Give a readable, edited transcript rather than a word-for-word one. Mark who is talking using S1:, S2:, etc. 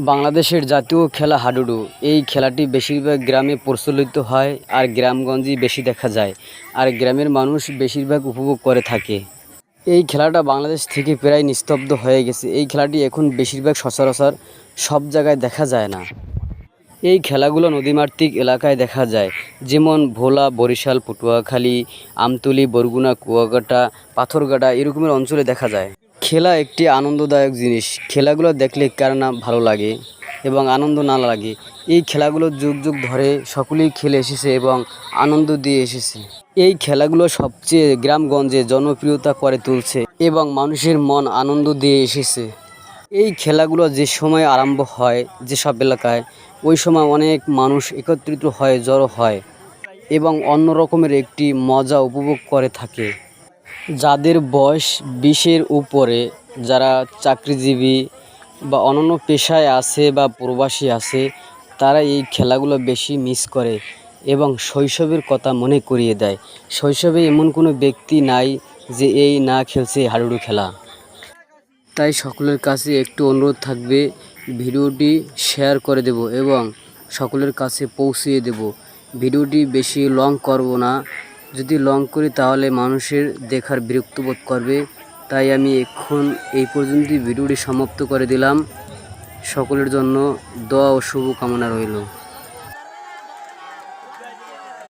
S1: বাংলাদেশের জাতীয় খেলা হাডুডু। এই খেলাটি বেশিরভাগ গ্রামে প্রচলিত হয় আর গ্রামগঞ্জেই বেশি দেখা যায়, আর গ্রামের মানুষ বেশিরভাগ উপভোগ করে থাকে। এই খেলাটা বাংলাদেশ থেকে প্রায় নিস্তব্ধ হয়ে গেছে। এই খেলাটি এখন বেশিরভাগ সচরাচর সব জায়গায় দেখা যায় না। এই খেলাগুলো নদীমাতৃক এলাকায় দেখা যায়, যেমন ভোলা, বরিশাল, পটুয়াখালী, আমতলী, বরগুনা, কুয়াকাটা, পাথরঘাটা এরকমের অঞ্চলে দেখা যায়। খেলা একটি আনন্দদায়ক জিনিস। খেলাগুলো দেখলে কার না ভালো লাগে এবং আনন্দ না লাগে। এই খেলাগুলো যুগ যুগ ধরে সকলেই খেলে এসেছে এবং আনন্দ দিয়ে এসেছে। এই খেলাগুলো সবচেয়ে গ্রামগঞ্জে জনপ্রিয়তা করে তুলছে এবং মানুষের মন আনন্দ দিয়ে এসেছে। এই খেলাগুলো যে সময় আরম্ভ হয় যেসব এলাকায়, ওই সময় অনেক মানুষ একত্রিত হয়ে জড়ো হয় এবং অন্য রকমের একটি মজা উপভোগ করে থাকে। যাদের বয়স 20-এর উপরে, যারা চাকরিজীবী বা অন্যান্য পেশায় আছে বা প্রবাসী আছে, তারা এই খেলাগুলো বেশি মিস করে এবং শৈশবের কথা মনে করিয়ে দেয়। শৈশবে এমন কোনো ব্যক্তি নাই যে এই না খেলছে হাডুডু খেলা। তাই সকলের কাছে একটু অনুরোধ থাকবে, ভিডিওটি শেয়ার করে দেব এবং সকলের কাছে পৌঁছিয়ে দেব। ভিডিওটি বেশি লং করব না, যদি লং করি তাহলে মানুষের দেখার বিরক্ত বোধ করবে। তাই আমি এখন এই পর্যন্তই ভিডিওটি সমাপ্ত করে দিলাম। সকলের জন্য দোয়া ও শুভকামনা রইল।